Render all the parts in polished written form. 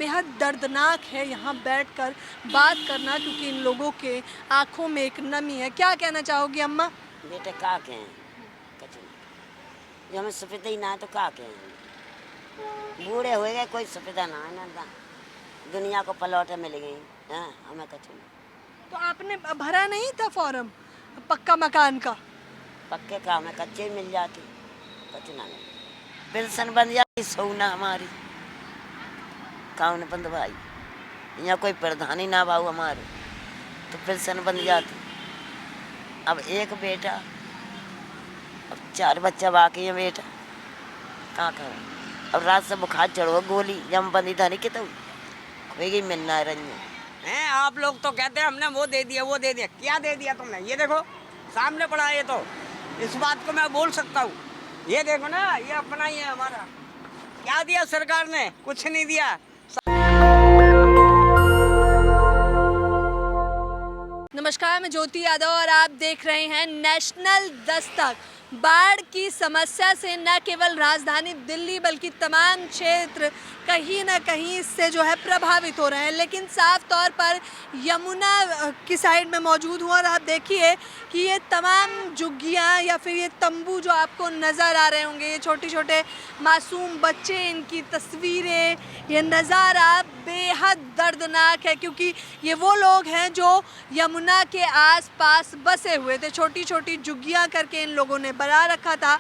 बेहद दर्दनाक है यहाँ बैठकर बात करना, क्योंकि इन लोगों के आंखों में एक नमी है। क्या कहना चाहोगी अम्मा? बेटे का के हैं कछु नहीं। जो हमें सुविधा ही ना है तो का के हैं। बूढ़े हो गए, कोई सुविधा ना है ना, दुनिया को पलौटे मिल गई हैं, हमें कछु नहीं। तो आपने भरा नहीं था फॉर्म पक्का मकान का? पक्के का हमें कच्चे ही मिल जाती, कछु ना मिले। पेंशन बन जाती सोना हमारी काउन बंद भाई, यहाँ कोई प्रधानी ना भाऊ हमारे तो पेंशन बन जाती। अब एक बेटा, अब 4 बच्चा बाकी है बेटा, कहाँ करो। अब रात से बुखार चढ़ो, गोली जम बंदी धनी के तो खोएगी मिलना रंज हैं। आप लोग तो कहते हैं हमने वो दे दिया वो दे दिया, क्या दे दिया तुमने? ये देखो सामने पड़ा है, ये तो इस बात को मैं बोल सकता हूँ। ये देखो ना, ये अपना ही है हमारा। क्या दिया सरकार ने? कुछ नहीं दिया। नमस्कार, मैं ज्योति यादव और आप देख रहे हैं नेशनल दस्तक। बाढ़ की समस्या से न केवल राजधानी दिल्ली बल्कि तमाम क्षेत्र कहीं ना कहीं इससे जो है प्रभावित हो रहे हैं, लेकिन साफ तौर पर यमुना की साइड में मौजूद हूँ और आप देखिए कि ये तमाम झुग्गियाँ या फिर ये तंबू जो आपको नज़र आ रहे होंगे, ये छोटे छोटे मासूम बच्चे, इनकी तस्वीरें, ये नज़ारा बेहद दर्दनाक है, क्योंकि ये वो लोग हैं जो यमुना के आसपास बसे हुए थे। छोटी छोटी झुग्गियाँ करके इन लोगों ने बना रखा था।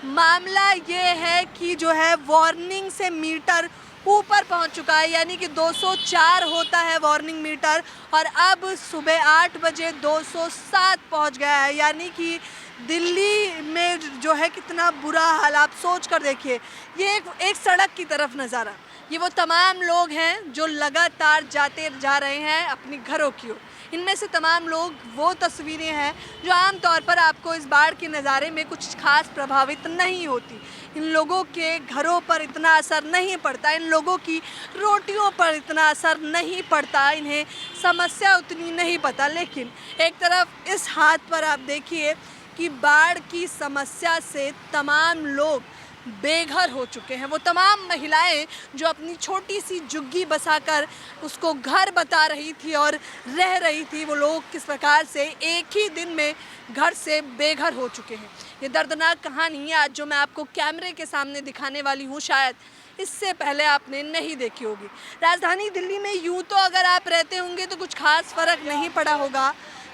मामला ये है कि जो है वार्निंग से मीटर ऊपर पहुंच चुका है, यानी कि 204 होता है वार्निंग मीटर और अब सुबह 8 बजे 207 पहुंच गया है। यानी कि दिल्ली में जो है कितना बुरा हाल, आप सोच कर देखिए। ये एक सड़क की तरफ नज़ारा, ये वो तमाम लोग हैं जो लगातार जाते जा रहे हैं अपनी घरों की ओर। इनमें से तमाम लोग वो तस्वीरें हैं जो आमतौर पर आपको इस बाढ़ के नज़ारे में कुछ खास प्रभावित नहीं होती। इन लोगों के घरों पर इतना असर नहीं पड़ता, इन लोगों की रोटियों पर इतना असर नहीं पड़ता, इन्हें समस्या उतनी नहीं पता। लेकिन एक तरफ इस हाथ पर आप देखिए कि बाढ़ की समस्या से तमाम लोग बेघर हो चुके हैं। वो तमाम महिलाएं जो अपनी छोटी सी झुग्गी बसाकर उसको घर बता रही थी और रह रही थी, वो लोग किस प्रकार से एक ही दिन में घर से बेघर हो चुके हैं। ये दर्दनाक कहानी आज जो मैं आपको कैमरे के सामने दिखाने वाली हूँ, शायद इससे पहले आपने नहीं देखी होगी। राजधानी दिल्ली में यूँ तो अगर आप रहते होंगे तो कुछ खास फ़र्क नहीं पड़ा होगा,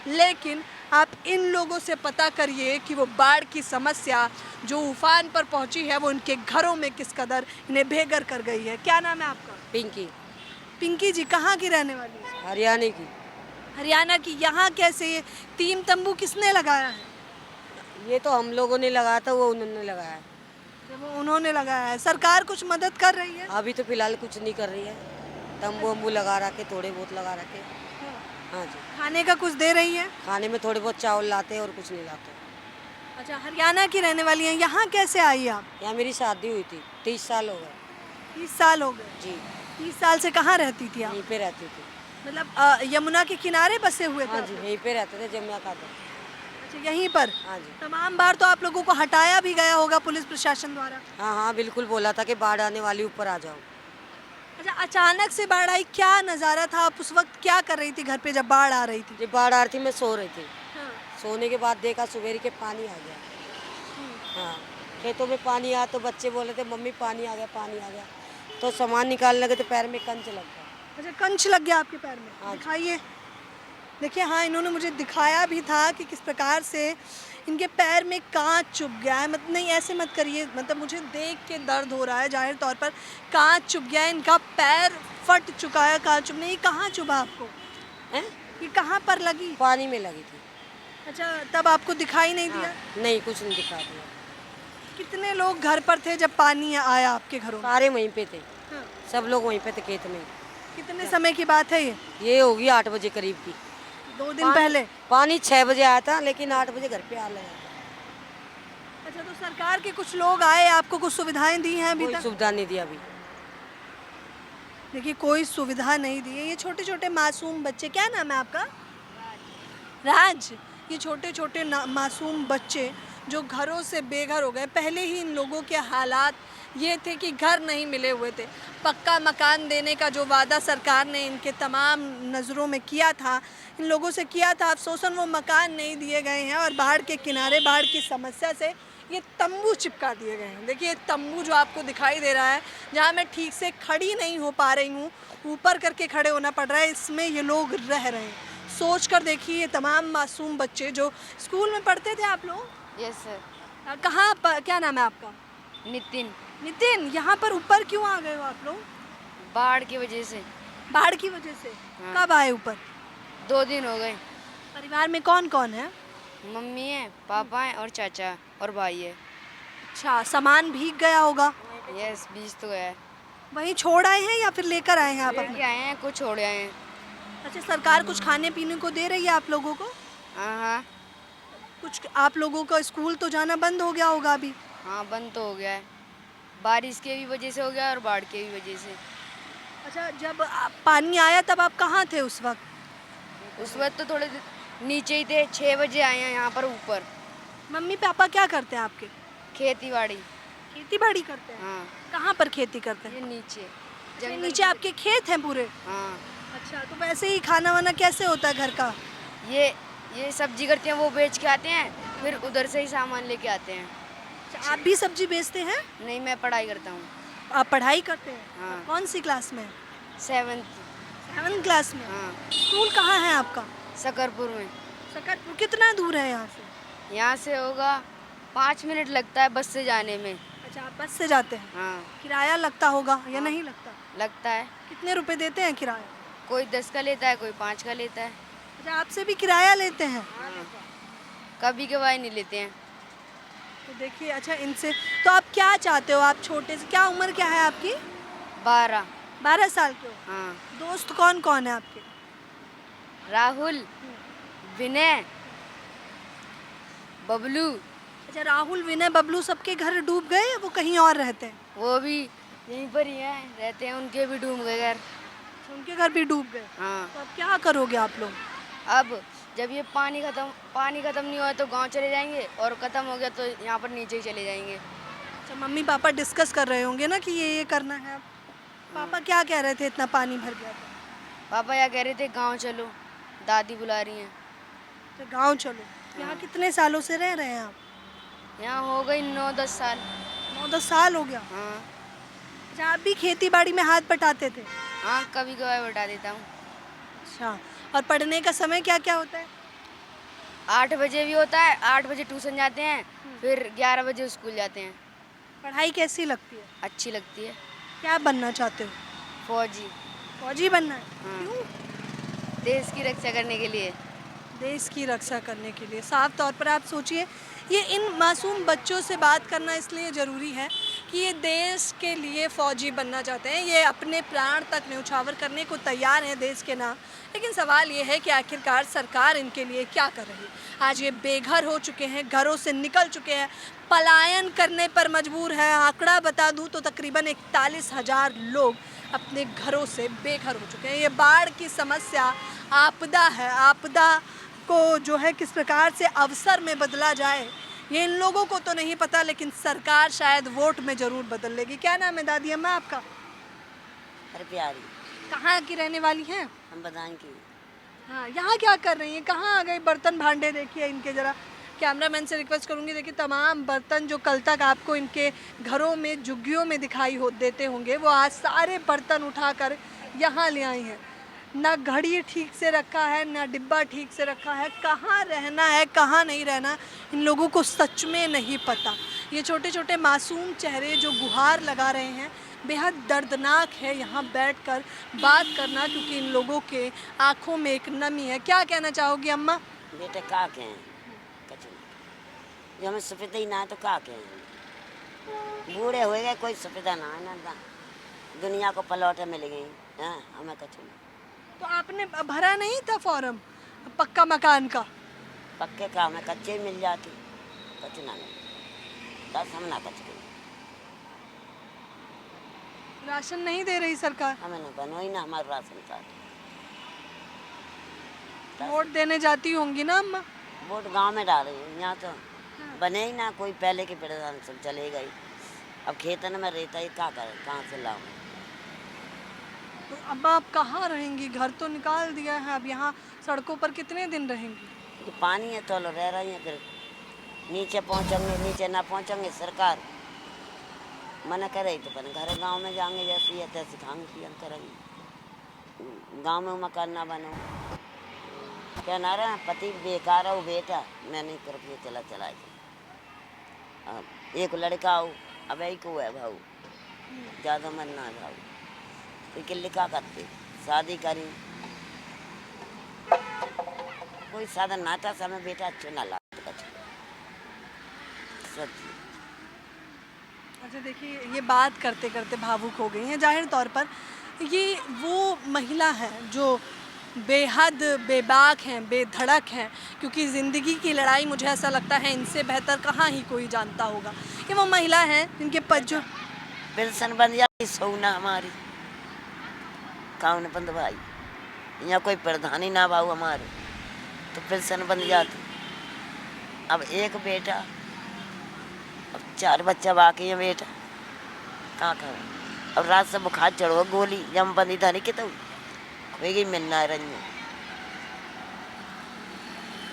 लेकिन आप इन लोगों से पता करिए कि वो बाढ़ की समस्या जो उफान पर पहुंची है वो इनके घरों में किस कदर इन्हें बेघर कर गई है। क्या नाम है आपका? पिंकी। पिंकी जी, कहाँ की रहने वाली है? हरियाणा की। हरियाणा की। यहाँ कैसे ये 3 तंबू किसने लगाया है? ये तो हम लोगों ने लगाया था, वो उन्होंने लगाया है। वो उन्होंने लगाया है। सरकार कुछ मदद कर रही है? अभी तो फिलहाल कुछ नहीं कर रही है। तंबू वम्बू लगा रखे, थोड़े बहुत लगा रखे। हाँ जी। खाने का कुछ दे रही है? खाने में थोड़े बहुत चावल लाते हैं और कुछ नहीं लाते। अच्छा, हरियाणा की रहने वाली हैं। यहाँ कैसे आई आप? यहाँ मेरी शादी हुई थी, 30 साल हो गए। 30 साल हो गए? जी। 30 साल से कहाँ रहती थी आप? यहीं पे रहती थी। मतलब यमुना के किनारे बसे हुए थे? हाँ जी, यहीं पे रहते थे जमुना का। अच्छा, यहीं पर? हाँ जी। तमाम बार तो आप लोगों को हटाया भी गया होगा पुलिस प्रशासन द्वारा? हाँ हाँ, बिल्कुल बोला था कि बाढ़ आने वाली, ऊपर आ जाओ। अच्छा, अचानक से बाढ़ आई, क्या नज़ारा था? आप उस वक्त क्या कर रही थी घर पे जब बाढ़ आ रही थी? जब बाढ़ आ रही थी मैं सो रही थी। हाँ। सोने के बाद देखा सुबह के पानी आ गया। हाँ, खेतों में पानी आया तो बच्चे बोले थे मम्मी पानी आ गया, पानी आ गया। तो सामान निकालने लगे तो पैर में कंच लग गया। अच्छा, कंच लग गया आपके पैर में? हाँ। दिखाइए। देखिए, हाँ, इन्होंने मुझे दिखाया भी था कि किस प्रकार से इनके पैर में कांच चुभ गया है। मतलब नहीं, ऐसे मत करिए, मतलब मुझे देख के दर्द हो रहा है। जाहिर तौर पर कांच चुभ गया है, इनका पैर फट चुका है कांच चुभने। ये कहाँ चुभा आपको? हैं? ये कहाँ पर लगी? पानी में लगी थी। अच्छा, तब आपको दिखाई नहीं दिया? नहीं, कुछ नहीं दिखा दिया। कितने लोग घर पर थे जब पानी आया आपके घरों में? सारे वहीं पे थे। हाँ। सब लोग वहीं पे थे खेत में। कितने समय की बात है ये? ये होगी 8 बजे करीब की। 2 दिन पहले? पानी 6 बजे आया था, लेकिन 8 बजे घर पे आ लगा। अच्छा, तो सरकार के कुछ लोग आए, आपको कुछ सुविधाएं दी हैं अभी कोई तक? सुविधा नहीं दी अभी। देखिए, कोई सुविधा नहीं दी है। ये छोटे छोटे मासूम बच्चे, क्या नाम है आपका? राज। ये छोटे छोटे मासूम बच्चे जो घरों से बेघर हो गए। पहले ही इन लोगों के हालात ये थे कि घर नहीं मिले हुए थे। पक्का मकान देने का जो वादा सरकार ने इनके तमाम नज़रों में किया था, इन लोगों से किया था, अफसोसन वो मकान नहीं दिए गए हैं और बाढ़ के किनारे बाढ़ की समस्या से ये तंबू चिपका दिए गए हैं। देखिए ये तंबू जो आपको दिखाई दे रहा है, जहाँ मैं ठीक से खड़ी नहीं हो पा रही हूँ, ऊपर करके खड़े होना पड़ रहा है, इसमें ये लोग रह रहे हैं। सोच कर देखिए ये तमाम मासूम बच्चे जो स्कूल में पढ़ते थे आप लोग। Yes sir. कहाँ पर, क्या नाम है आपका? नितिन। नितिन, यहाँ पर ऊपर क्यों आ गए हो आप लोग? बाढ़ की वजह से। बाढ़ की वजह से? हाँ। कब आए ऊपर? 2 दिन हो गए। परिवार में कौन कौन है? मम्मी है, पापा है और चाचा और भाई है। अच्छा, सामान भीग गया होगा? यस, बीज तो गया है। वहीं छोड़ आए हैं या फिर लेकर आए हैं आप लेके अपने? आए हैं, कुछ छोड़ आए हैं। अच्छा, सरकार कुछ खाने पीने को दे रही है आप लोगों को? हाँ कुछ आप लोगों का स्कूल तो जाना बंद हो गया होगा अभी? हाँ, बंद तो हो गया है। बारिश के भी वजह से हो गया और बाढ़ के भी वजह से। अच्छा, जब पानी आया तब आप कहाँ थे उस वक्त? उस वक्त तो थोड़े नीचे ही थे। 6 बजे आए हैं यहाँ पर ऊपर। मम्मी पापा क्या करते हैं आपके? खेती बाड़ी। खेती बाड़ी करते हैं? हाँ, कहाँ पर खेती करते हैं? ये नीचे अच्छा, जंगल नीचे आपके खेत हैं पूरे? हाँ, अच्छा, तो वैसे ही खाना वाना कैसे होता है घर का? ये सब्जी करते हैं, वो बेच के आते हैं, फिर उधर से ही सामान लेके आते हैं। अच्छा, आप भी सब्जी बेचते हैं? नहीं, मैं पढ़ाई करता हूँ। आप पढ़ाई करते हैं? हाँ। कौन सी क्लास में? 7th। 7th क्लास में? हाँ, स्कूल कहाँ है आपका? सकरपुर में। सकरपुर कितना दूर है यहाँ से? यहाँ से होगा 5 मिनट लगता है बस से जाने में। अच्छा, आप बस से जाते हैं? हाँ, किराया लगता होगा या नहीं लगता? लगता है। कितने रुपए देते हैं किराया? कोई 10 का लेता है, कोई 5 का लेता है। अच्छा, आपसे भी किराया लेते हैं? हाँ, कभी कभार नहीं लेते हैं। तो देखिए, अच्छा इनसे तो आप क्या चाहते हो? आप छोटे से, क्या उम्र क्या है आपकी? 12। 12 साल के हो? हाँ, दोस्त कौन कौन है आपके? राहुल, विनय, बबलू। अच्छा, राहुल, विनय, बबलू सबके घर डूब गए या वो कहीं और रहते हैं? वो भी यहीं पर ही हैं, रहते हैं, उनके भी डूब गए घर। अच्छा, उनके घर भी डूब गए। हाँ, तो अब क्या करोगे आप लोग? अब जब ये पानी खत्म नहीं हुआ तो गांव चले जाएंगे, और खत्म हो गया तो यहाँ पर नीचे ही चले जाएंगे। अच्छा, मम्मी पापा डिस्कस कर रहे होंगे ना कि ये करना है। पापा क्या कह रहे थे इतना पानी भर गया था? पापा या कह रहे थे गांव चलो, दादी बुला रही हैं। तो गांव चलो। यहाँ कितने सालों से रह रहे हैं आप? यहाँ हो गई 9-10 साल। 9-10 साल हो गया। हाँ अच्छा, आप भी खेती बाड़ी में हाथ बटाते थे? हाँ, कभी कभार बता देता हूँ। अच्छा, और पढ़ने का समय क्या क्या होता है? 8 बजे भी होता है, 8 बजे ट्यूशन जाते हैं, फिर 11 बजे स्कूल जाते हैं। पढ़ाई कैसी लगती है? अच्छी लगती है। क्या बनना चाहते हो? फौजी। फौजी बनना है? हाँ। क्यों? देश की रक्षा करने के लिए। देश की रक्षा करने के लिए। साफ तौर पर आप सोचिए, ये इन मासूम बच्चों से बात करना इसलिए ज़रूरी है कि ये देश के लिए फ़ौजी बनना चाहते हैं। ये अपने प्राण तक न्यौछावर करने को तैयार हैं देश के नाम। लेकिन सवाल ये है कि आखिरकार सरकार इनके लिए क्या कर रही है? आज ये बेघर हो चुके हैं, घरों से निकल चुके हैं, पलायन करने पर मजबूर है। आंकड़ा बता दूं तो तकरीबन 41,000 लोग अपने घरों से बेघर हो चुके हैं। ये बाढ़ की समस्या आपदा है। आपदा को जो है किस प्रकार से अवसर में बदला जाए, ये इन लोगों को तो नहीं पता, लेकिन सरकार शायद वोट में ज़रूर बदल लेगी। क्या नाम है दादी अम्मा आपका? अरे प्यारी, कहाँ की रहने वाली हैं? हम बदान की। हाँ, यहाँ क्या कर रही हैं? कहाँ आ गई? बर्तन भांडे देखिए इनके, ज़रा कैमरामैन से रिक्वेस्ट करूँगी। देखिए तमाम बर्तन जो कल तक आपको इनके घरों में झुग्गियों में दिखाई देते होंगे, वो आज सारे बर्तन उठाकर यहाँ ले आई हैं। ना घड़ी ठीक से रखा है, ना डिब्बा ठीक से रखा है। कहाँ रहना है, कहाँ नहीं रहना, इन लोगों को सच में नहीं पता। ये छोटे छोटे मासूम चेहरे जो गुहार लगा रहे हैं, बेहद दर्दनाक है यहाँ बैठकर बात करना, क्योंकि इन लोगों के आँखों में एक नमी है। क्या कहना चाहोगी अम्मा? बेटे का के हैं कचू जो हमें सुविधा ही ना है तो का के हैं। बूढ़े हो गए, कोई सुविधा ना है ना, दुनिया को पलौटे मिल गई हैं, हमें कचू नहीं। तो आपने भरा नहीं था फॉर्म पक्का मकान का? पक्के का हमें कच्चे मिल जाती, कचू ना मिल, बस हम ना कचू। राशन नहीं दे रही सरकार? हमें ना बनो ही ना हमारा राशन कार्ड। वोट देने जाती होंगी ना अम्मा? वोट गांव में डाल रही हूँ, यहाँ तो बने ही ना, कोई पहले के प्रधान सब चले गए। अब खेतन में रहता ही क्या करें, कहाँ से लाऊं? तो अब आप कहाँ रहेंगी? घर तो निकाल दिया है, अब यहाँ सड़कों पर कितने दिन रहेंगी? ये पानी है तो रह रही है, फिर नीचे पहुँचेंगे, नीचे ना पहुँचेंगे सरकार मना करे तो अपन घर गांव में जाएंगे, जैसी है तैसी खाएंगे पियन करेंगे। गांव में मकान ना बनो, क्या ना रहा पति बेकार हो, बेटा मैं नहीं करके चला चला अब एक लड़का हो, अब एक है भाऊ, ज़्यादा मन ना जाओ तो लिखा करते शादी करी कोई साधन नाटा समय बेटा अच्छो ना लागत सच्ची। अच्छा देखिए, ये बात करते करते भावुक हो गई हैं। जाहिर तौर पर ये वो महिला है जो बेहद बेबाक हैं, बेधड़क हैं, क्योंकि ज़िंदगी की लड़ाई मुझे ऐसा लगता है इनसे बेहतर कहाँ ही कोई जानता होगा। ये वो महिला हैं जिनके पज्जो पेंशन बन जाती सोना हमारी काउन बंद भाई, यहाँ कोई प्रधानी ना भाव हमारे तो पेंशन बन जाती। अब एक बेटा, अब 4 बच्चा बाकी है बेटा, कहाँ करें? अब रात से बुखार चढ़ो गोली जम बंदी धानी के तो खोएगी मिलना रंज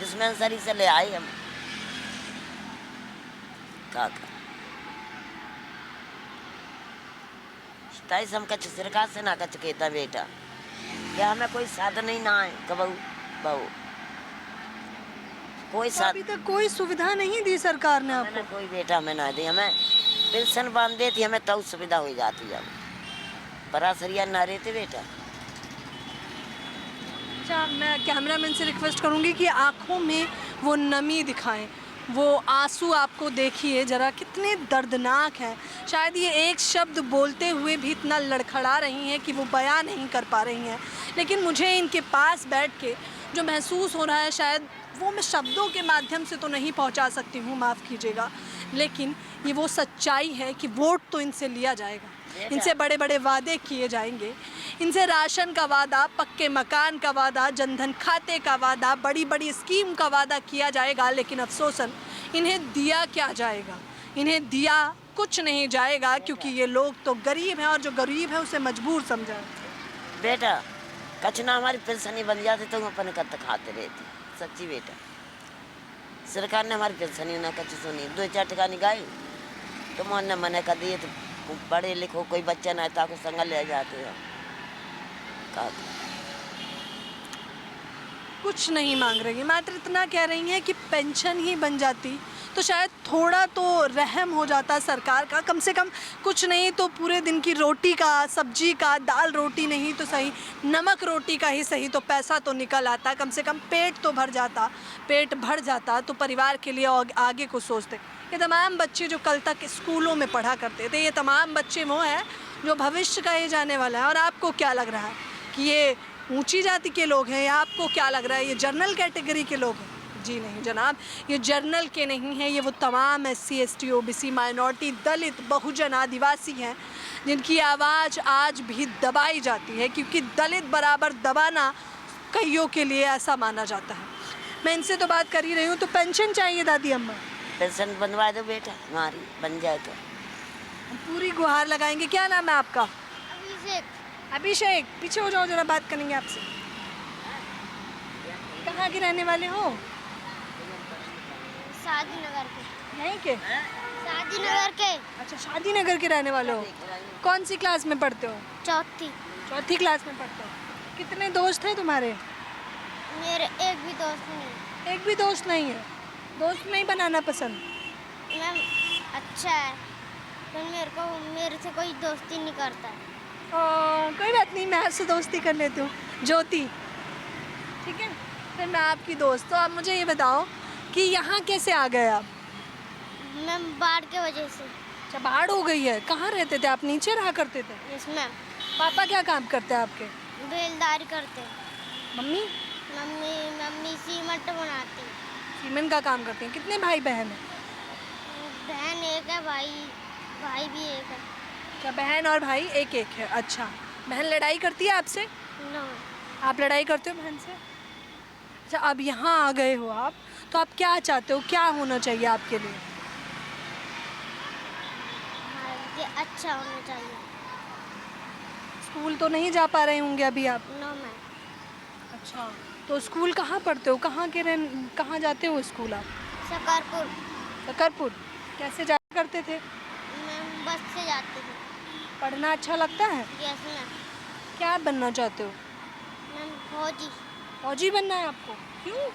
जिसमें सरी से ले आए हम का हम कच सरकार से ना कच कहता बेटा, क्या हमें कोई साधन ही ना है कबू बहू कोई अभी साधन तक कोई सुविधा नहीं दी सरकार ने आपको? कोई बेटा हमें ना दी, हमें पेंशन बांध देती हमें तो सुविधा हो जाती है, परासरिया ना रहते बेटा। अच्छा, मैं कैमरामैन से रिक्वेस्ट करूंगी कि आंखों में वो नमी दिखाएं, वो आंसू आपको देखिए ज़रा कितने दर्दनाक हैं। शायद ये एक शब्द बोलते हुए भी इतना लड़खड़ा रही हैं कि वो बयां नहीं कर पा रही हैं, लेकिन मुझे इनके पास बैठ के जो महसूस हो रहा है शायद वो मैं शब्दों के माध्यम से तो नहीं पहुंचा सकती हूँ, माफ़ कीजिएगा, लेकिन ये वो सच्चाई है कि वोट तो इनसे लिया जाएगा, इनसे बड़े बड़े वादे किए जाएंगे, इनसे राशन का वादा, पक्के मकान का वादा, जनधन खाते का वादा, बड़ी बड़ी स्कीम का वादा किया जाएगा, लेकिन अफसोसन इन्हें दिया क्या जाएगा? इन्हें दिया कुछ नहीं जाएगा, क्योंकि ये लोग तो गरीब हैं और जो गरीब है उसे मजबूर समझा। बेटा कचना हमारी पेंशन बन जाती तो हम अपन कत खाते रहते, सच्ची बेटा। सरकार ने हमारी पेंशन ना कच सुनी, 2-4 टका निकाय तो मन मने कर दिए, तो पढ़े लिखो कोई बच्चा ना ताको संग ले जाते हो कुछ नहीं मांग रही, मात्र इतना कह रही हैं कि पेंशन ही बन जाती तो शायद थोड़ा तो रहम हो जाता सरकार का, कम से कम कुछ नहीं तो पूरे दिन की रोटी का, सब्जी का, दाल रोटी नहीं तो सही नमक रोटी का ही सही तो पैसा तो निकल आता, कम से कम पेट तो भर जाता। पेट भर जाता तो परिवार के लिए आगे को सोचते। ये तमाम बच्चे जो कल तक स्कूलों में पढ़ा करते थे, ये तमाम बच्चे वो हैं जो भविष्य का ये जाने वाला है। और आपको क्या लग रहा है कि ये ऊंची जाति के लोग हैं, या आपको क्या लग रहा है ये जनरल कैटेगरी के लोग हैं? जी नहीं जनाब, ये जनरल के नहीं हैं, ये वो तमाम SC ST OBC माइनॉरिटी, दलित, बहुजन, आदिवासी हैं जिनकी आवाज़ आज भी दबाई जाती है, क्योंकि दलित बराबर दबाना कईयों के लिए ऐसा माना जाता है। मैं इनसे तो बात कर ही रही हूँ। तो पेंशन चाहिए दादी अम्मा? पेंशन बनवा दो बेटा हमारी, बन जाए तो पूरी गुहार लगाएंगे। क्या नाम है आपका? अभिषेक। अभिषेक, पीछे हो जाओ जरा, बात करेंगे आपसे। कहाँ के रहने वाले हो? शादी नगर के। यहीं के? शादी नगर के। अच्छा, शादी नगर के रहने वाले हो। कौन सी क्लास में पढ़ते हो? चौथी क्लास में पढ़ते हो। कितने दोस्त हैं तुम्हारे? मेरे एक भी दोस्त नहीं। एक भी दोस्त नहीं है? दोस्त नहीं बनाना पसंद? मैम अच्छा है, पर मेरे से कोई दोस्ती नहीं करता है। कोई बात नहीं, मैं आपसे दोस्ती कर लेती हूँ। ज्योति, ठीक है, फिर मैं आपकी दोस्त। तो आप मुझे ये बताओ कि यहाँ कैसे आ गए आप? मैम बाढ़ के वजह से। अच्छा, बाढ़ हो गई है। कहाँ रहते थे आप? नीचे रहा करते थे? Yes ma'am. पापा क्या काम करते हैं आपके? बेलदारी करते हैं। मम्मी? मम्मी सीमेंट बनाती है। सीमेंट का काम करते हैं। कितने भाई बहन हैं? बहन एक है, भाई भी एक है। अच्छा, बहन और भाई एक एक है। अच्छा, बहन लड़ाई करती है आपसे? नो। आप लड़ाई करते हो बहन से? अच्छा, अब यहाँ आ गए हो आप, तो आप क्या चाहते हो, क्या होना चाहिए आपके लिए? ये अच्छा होना चाहिए। स्कूल तो नहीं जा पा रहे होंगे अभी आप? No ma'am. अच्छा, तो स्कूल कहाँ पढ़ते हो, कहाँ जाते हो स्कूल आप? सकरपुर। सकरपुर। कैसे जाया करते थे? मैम बस से जाती थी। पढ़ना अच्छा लगता है? Yes ma'am. क्या बनना चाहते हो? मैम फौजी। फौजी बनना है आपको? क्यों?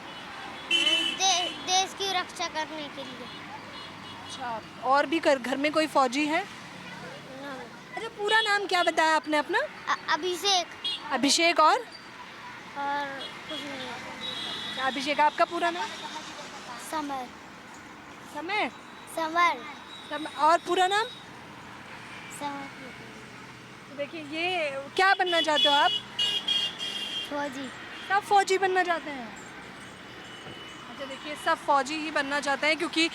देश की रक्षा करने के लिए। अच्छा, और भी घर में कोई फौजी है? No ma'am. अच्छा, पूरा नाम क्या बताया आपने अपना? अभिषेक। अभिषेक और कुछ नहीं। अभिषेक, आपका पूरा नाम? समर। समय? समर। और पूरा नाम? समर। तो देखिए, ये क्या बनना चाहते हो आप? फौजी। सब फौजी बनना चाहते हैं? अच्छा, देखिए, सब फौजी ही बनना चाहते हैं क्योंकि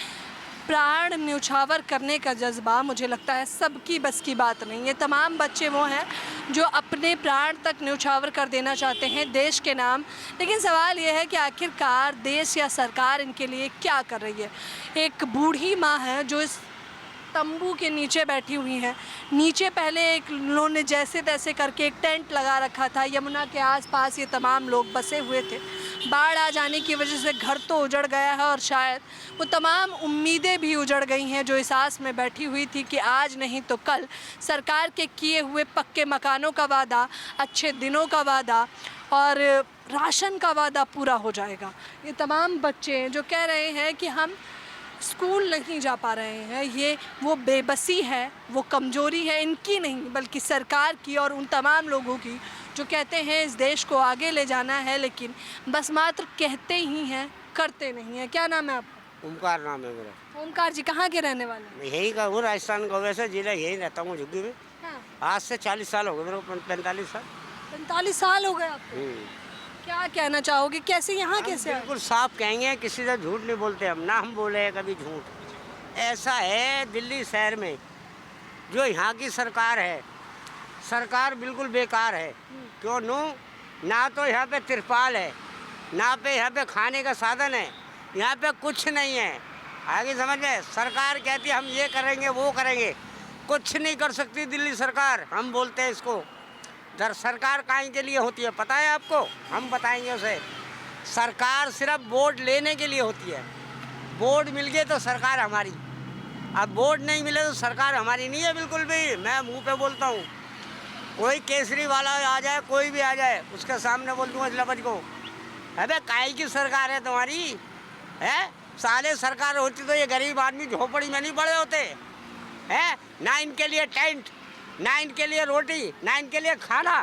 प्राण न्यौछावर करने का जज्बा मुझे लगता है सबकी बस की बात नहीं है। तमाम बच्चे वो हैं जो अपने प्राण तक न्यौछावर कर देना चाहते हैं देश के नाम। लेकिन सवाल ये है कि आखिरकार देश या सरकार इनके लिए क्या कर रही है। एक बूढ़ी माँ है जो इस तंबू के नीचे बैठी हुई हैं। नीचे पहले एक उन्होंने जैसे तैसे करके एक टेंट लगा रखा था। यमुना के आसपास ये तमाम लोग बसे हुए थे। बाढ़ आ जाने की वजह से घर तो उजड़ गया है और शायद वो तमाम उम्मीदें भी उजड़ गई हैं जो इस आस में बैठी हुई थी कि आज नहीं तो कल सरकार के किए हुए पक्के मकानों का वादा, अच्छे दिनों का वादा और राशन का वादा पूरा हो जाएगा। ये तमाम बच्चे जो कह रहे हैं कि हम स्कूल नहीं जा पा रहे हैं, ये वो बेबसी है, वो कमज़ोरी है इनकी नहीं बल्कि सरकार की और उन तमाम लोगों की जो कहते हैं इस देश को आगे ले जाना है लेकिन बस मात्र कहते ही हैं, करते नहीं हैं। क्या नाम है आपका? ओमकार नाम है मेरा। ओमकार जी, कहाँ के रहने वाले हैं? मैं यही का हूँ, राजस्थान का, वैसे जिला यही रहता हूँ झुग्गी में। हाँ। आज से 40 साल हो गए मेरे को, 45 साल। 45 साल हो गए आपको? क्या कहना चाहोगे, कैसे यहाँ कैसे आए? बिल्कुल साफ कहेंगे, किसी से झूठ नहीं बोलते हम, ना हम बोले हैं कभी झूठ। ऐसा है दिल्ली शहर में जो यहाँ की सरकार है, सरकार बिल्कुल बेकार है। क्यों? ना तो यहाँ पे तिरपाल है, ना पे यहाँ पे खाने का साधन है, यहाँ पे कुछ नहीं है। आगे समझ में, सरकार कहती है हम ये करेंगे वो करेंगे, कुछ नहीं कर सकती दिल्ली सरकार। हम बोलते हैं इसको सरकार काहे के लिए होती है पता है आपको? हम बताएंगे उसे। सरकार सिर्फ वोट लेने के लिए होती है। वोट मिल गए तो सरकार हमारी, अब वोट नहीं मिले तो सरकार हमारी नहीं है बिल्कुल भी। मैं मुंह पे बोलता हूँ, कोई केसरी वाला आ जाए, कोई भी आ जाए, उसके सामने बोल दूँगा इस लफज को, अबे काहे की सरकार है तुम्हारी? है साले सरकार होती तो ये गरीब आदमी झोपड़ी में नहीं पड़े होते हैं। ना इनके लिए टेंट, ना इनके लिए रोटी, ना इनके लिए खाना।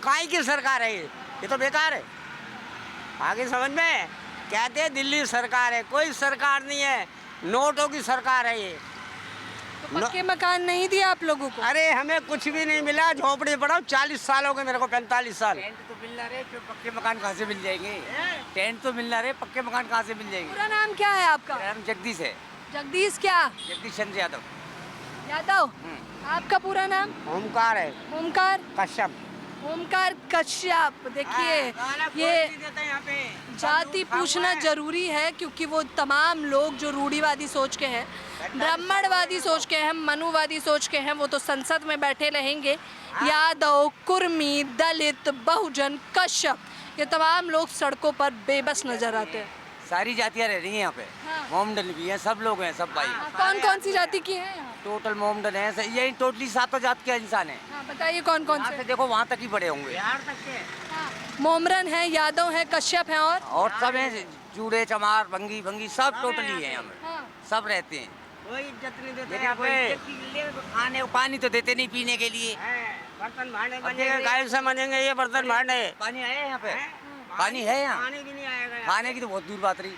काहे की सरकार है ये तो बेकार है। आगे समझ में, कहते हैं दिल्ली सरकार है, कोई सरकार नहीं है, नोटों की सरकार है ये। तो पक्के मकान नहीं दिया आप लोगों को? अरे हमें कुछ भी नहीं मिला, झोपड़ी पड़ा हूँ। 40 साल हो गए मेरे को, 45 साल। टेंट तो मिल रहा है, फिर पक्के मकान कहाँ से मिल जाएंगे? टेंट तो मिल रहा है, पक्के मकान कहाँ से मिल जाएंगे? पूरा नाम क्या है आपका? मेरा नाम जगदीश है, जगदीश क्या? जगदीश चंद्र यादव। यादव। आपका पूरा नाम? ओमकार है, ओमकार कश्यप। ओमकार कश्यप। देखिए, ये जाति पूछना जरूरी है क्योंकि वो तमाम लोग जो रूढ़िवादी सोच के हैं, ब्राह्मणवादी सोच के हैं, मनुवादी सोच के हैं, वो तो संसद में बैठे रहेंगे। यादव, कुर्मी, दलित, बहुजन, कश्यप, ये तमाम लोग सड़कों पर बेबस नजर आते हैं। सारी जातियाँ रह रही हैं यहाँ पे, हाँ। मोमडन भी हैं, सब लोग हैं, सब भाई। कौन कौन सी जाति की हैं यहाँ? टोटल मोमडन है, यही टोटली 7 जात के इंसान है। हाँ, बताइए कौन कौन यहाँ से? से देखो वहाँ तक ही बड़े होंगे, मोमरन है, यादव है, कश्यप है और सब हैं जूड़े, चमार, भंगी भंगी, सब टोटली है यहाँ पे, हाँ। सब रहते हैं। कोई इज्जत नहीं देते लेकिन यहाँ कोई पे। इज्जत की लिए खाने पानी तो देते नहीं पीने के लिए। बर्तन भांडे अब बनेंगे, गाय से बनेंगे ये बर्तन भांडे। पानी है यहाँ पे? पानी है यहाँ? पानी भी नहीं आएगा यहाँ। खाने की तो बहुत दूर बात रही।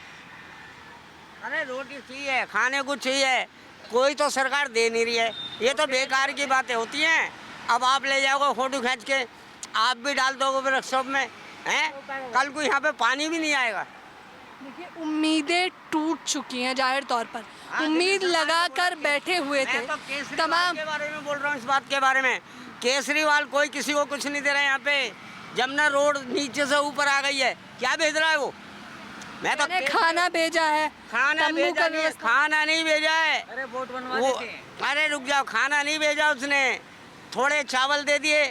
अरे रोटी चाहिए, खाने को चाहिए, कोई तो सरकार दे नहीं रही है। ये तो बेकार की बातें होती हैं। अब आप ले जाओगे फोटो खींच के, आप भी डाल दोगे वर्कशॉप में, हैं? कल को यहाँ पे पानी भी नहीं आएगा। देखिए, उम्मीदें टूट चुकी हैं जाहिर तौर पर। उम्मीद लगाकर बैठे हुए थे मैं तो केजरीवाल तमाम। के बारे में बोल रहा हूँ, इस बात के बारे में। केजरीवाल कोई किसी को कुछ नहीं दे रहा है यहाँ पे। जमुना रोड नीचे से ऊपर आ गई है, क्या भेज रहा है वो? मैं तो मैंने खाना भेजा है, खाना तंबू भेजा का नहीं है, व्यवस्था- खाना नहीं भेजा है। अरे वोट बनवा वो देते हैं। अरे रुक जाओ, खाना नहीं भेजा उसने, थोड़े चावल दे दिए,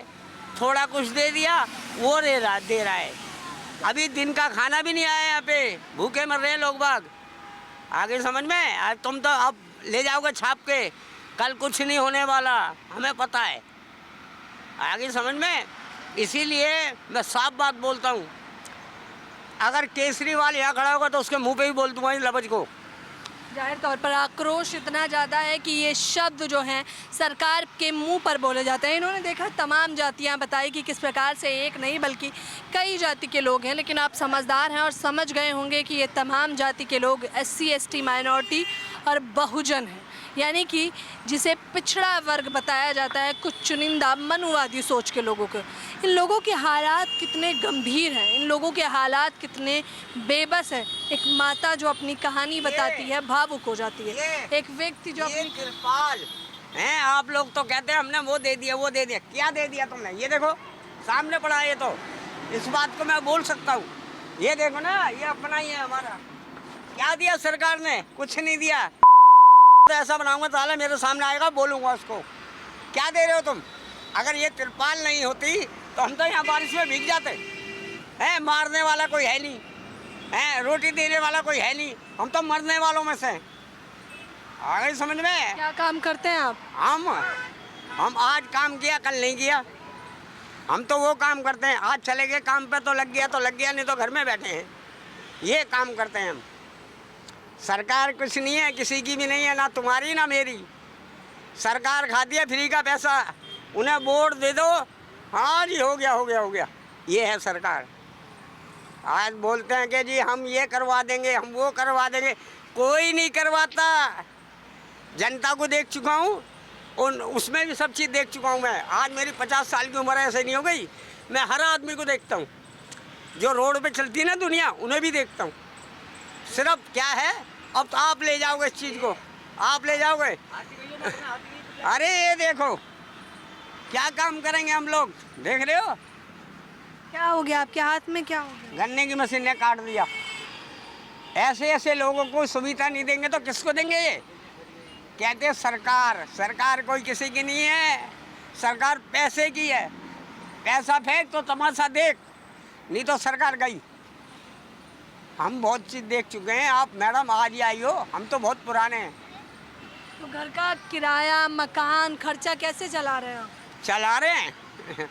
थोड़ा कुछ दे दिया, वो दे रहा है। अभी दिन का खाना भी नहीं आया यहाँ पे, भूखे मर रहे हैं लोग बाग। आगे समझ में, आज तुम तो अब ले जाओगे छाप के, कल कुछ नहीं होने वाला, हमें पता है। आगे समझ में, इसीलिए मैं साफ बात बोलता हूँ, अगर केजरीवाल यहाँ खड़ा होगा तो उसके मुंह पे ही बोल दूंगा इस लफ्ज को। जाहिर तौर पर आक्रोश इतना ज़्यादा है कि ये शब्द जो हैं सरकार के मुंह पर बोले जाते हैं। इन्होंने देखा तमाम जातियां बताई कि किस प्रकार से एक नहीं बल्कि कई जाति के लोग हैं, लेकिन आप समझदार हैं और समझ गए होंगे कि ये तमाम जाति के लोग SC ST माइनॉरिटी और बहुजन हैं, यानी कि जिसे पिछड़ा वर्ग बताया जाता है, कुछ चुनिंदा मनुवादी सोच के लोगों को। इन लोगों के हालात कितने गंभीर हैं, इन लोगों के हालात कितने बेबस हैं। एक माता जो अपनी कहानी बताती है भावुक हो जाती है, एक व्यक्ति जो ये अपनी तिरपाल हैं, आप लोग तो कहते हैं हमने वो दे दिया वो दे दिया, क्या दे दिया तुमने? ये देखो सामने पड़ा है, ये तो इस बात को मैं बोल सकता हूँ। ये देखो ना, ये अपना ही है हमारा। क्या दिया सरकार ने? कुछ नहीं दिया। तो ऐसा बनाऊंगा साला मेरे सामने आएगा, बोलूंगा उसको, क्या दे रहे हो तुम? अगर ये तिरपाल नहीं होती तो हम तो यहाँ बारिश में भीग जाते हैं। मारने वाला कोई है नहीं है, रोटी देने वाला कोई है नहीं, हम तो मरने वालों में से। आ गई समझ में? क्या काम करते हैं आप? हम आज काम किया, कल नहीं किया। हम तो वो काम करते हैं, आज चले गए काम पे तो लग गया, नहीं तो घर में बैठे हैं। ये काम करते हैं हम। सरकार कुछ नहीं है, किसी की भी नहीं है, ना तुम्हारी ना मेरी। सरकार खाती है फ्री का पैसा, उन्हें वोट दे दो, हाँ जी हो गया। ये है सरकार। आज बोलते हैं कि जी हम ये करवा देंगे, हम वो करवा देंगे, कोई नहीं करवाता। जनता को देख चुका हूँ, उसमें भी सब चीज़ देख चुका हूँ मैं। आज मेरी 50 साल की उम्र ऐसे नहीं हो गई, मैं हर आदमी को देखता हूँ। जो रोड पे चलती है ना दुनिया, उन्हें भी देखता हूँ। सिर्फ क्या है, अब तो आप ले जाओगे इस चीज़ को, आप ले जाओगे। अरे ये देखो क्या काम करेंगे हम लोग, देख रहे हो? क्या हो गया आपके हाथ में, क्या हो गया? गन्ने की मशीन ने काट दिया। ऐसे लोगों को सुविधा नहीं देंगे तो किसको देंगे? ये कहते हैं सरकार कोई किसी की नहीं है, सरकार पैसे की है। पैसा फेंक तो तमाशा देख, नहीं तो सरकार गई। हम बहुत चीज़ देख चुके हैं। आप मैडम आज ही आई हो, हम तो बहुत पुराने हैं। तो घर का किराया, मकान, खर्चा कैसे चला रहे हो? चला रहे हैं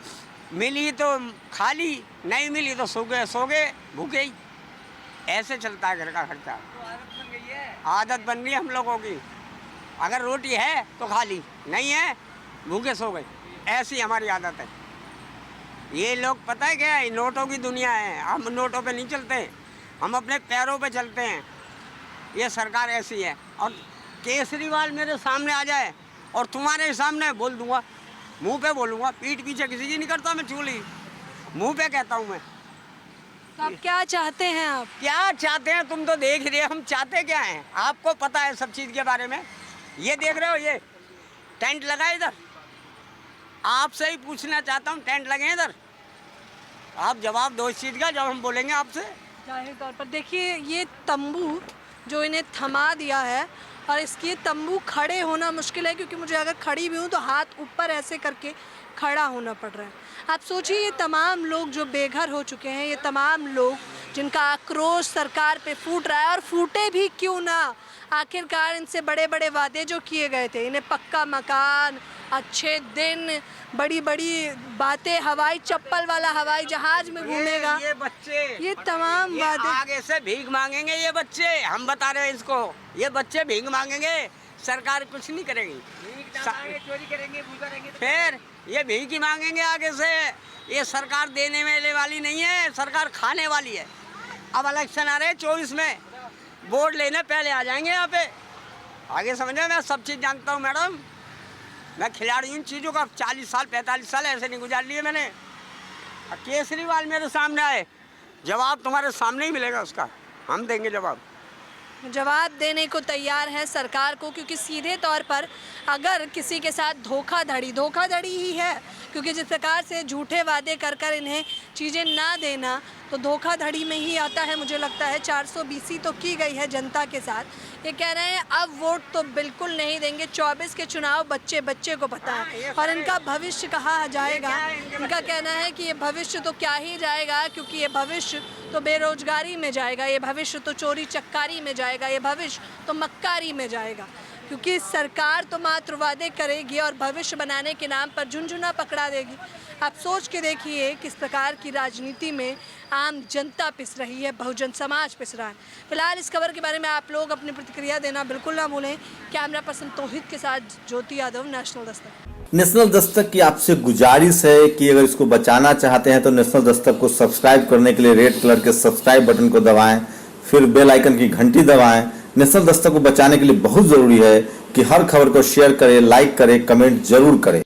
मिली तो खाली, नहीं मिली तो सो गए भूखे ही। ऐसे चलता है घर का खर्चा। आदत बन गई हम लोगों की। अगर रोटी है तो खाली, नहीं है भूखे सो गए, ऐसी हमारी आदत है। ये लोग पता है क्या है, नोटों की दुनिया है। हम नोटों पे नहीं चलते, हम अपने पैरों पे चलते हैं। ये सरकार ऐसी है। और केजरीवाल मेरे सामने आ जाए और तुम्हारे सामने बोल दूंगा, मुंह पे बोलूँगा, पीठ पीछे किसी की नहीं करता मैं चूली, मुंह पे कहता हूँ मैं। तो आप क्या चाहते हैं? आप क्या चाहते हैं तुम तो देख रहे हो, हम चाहते क्या हैं? आपको पता है सब चीज़ के बारे में। ये देख रहे हो, ये टेंट लगा इधर, आपसे ही पूछना चाहता हूँ, टेंट लगे इधर, आप जवाब दो इस चीज़ का जब हम बोलेंगे आपसे। जाहिर तौर पर देखिए, ये तंबू जो इन्हें थमा दिया है, और इसकी तंबू खड़े होना मुश्किल है, क्योंकि मुझे अगर खड़ी भी हूँ तो हाथ ऊपर ऐसे करके खड़ा होना पड़ रहा है। आप सोचिए, ये तमाम लोग जो बेघर हो चुके हैं, ये तमाम लोग जिनका आक्रोश सरकार पे फूट रहा है, और फूटे भी क्यों ना, आखिरकार इनसे बड़े बड़े वादे जो किए गए थे, इन्हें पक्का मकान, अच्छे दिन, बड़ी बड़ी बातें, हवाई चप्पल वाला हवाई जहाज में घूमेगा, ये बच्चे, ये तमाम ये वादे आगे से भीख मांगेंगे। ये बच्चे, हम बता रहे हैं इसको, ये बच्चे भीख मांगेंगे, सरकार कुछ नहीं करेगी। चोरी करेंगे, भूखा रहेंगे तो फिर ये भीख ही मांगेंगे आगे से। ये सरकार देने वाले वाली नहीं है, सरकार खाने वाली है। अब इलेक्शन आ रहे हैं 24 में, वोट लेने पहले आ जाएंगे यहाँ पे। आगे समझे, मैं सब चीज़ जानता हूँ मैडम, मैं खिलाड़ी हूँ इन चीज़ों का। 40 साल 45 साल ऐसे नहीं गुजार लिए मैंने। केजरीवाल मेरे सामने आए, जवाब तुम्हारे सामने ही मिलेगा उसका, हम देंगे जवाब देने को तैयार है सरकार को, क्योंकि सीधे तौर पर अगर किसी के साथ धोखाधड़ी ही है क्योंकि जिस प्रकार से झूठे वादे कर कर इन्हें चीज़ें ना देना तो धोखाधड़ी में ही आता है। मुझे लगता है 420 तो की गई है जनता के साथ। ये कह रहे हैं अब वोट तो बिल्कुल नहीं देंगे, 24 के चुनाव बच्चे बच्चे को पता है और इनका भविष्य कहाँ जाएगा। इनका कहना है कि ये भविष्य तो क्या ही जाएगा, क्योंकि ये भविष्य तो बेरोजगारी में जाएगा, ये भविष्य तो चोरी चक्कारी में जाएगा, ये भविष्य तो मक्कारी में जाएगा। क्योंकि सरकार तो मात्र वादे करेगी और भविष्य बनाने के नाम पर झुनझुना पकड़ा देगी। आप सोच के देखिए किस प्रकार की राजनीति में आम जनता पिस रही है, बहुजन समाज पिस रहा है। फिलहाल इस खबर के बारे में आप लोग अपनी प्रतिक्रिया देना बिल्कुल ना भूलें। कैमरा पर्सन तौहीद के साथ ज्योति यादव, नेशनल दस्तक। नेशनल दस्तक की आपसे गुजारिश है कि अगर इसको बचाना चाहते हैं तो नेशनल दस्तक को सब्सक्राइब करने के लिए रेड कलर के सब्सक्राइब बटन को दबाएं, फिर बेल आइकन की घंटी दबाएं। नेशनल दस्तक को बचाने के लिए बहुत जरूरी है कि हर खबर को शेयर करें, लाइक करें, कमेंट जरूर करें।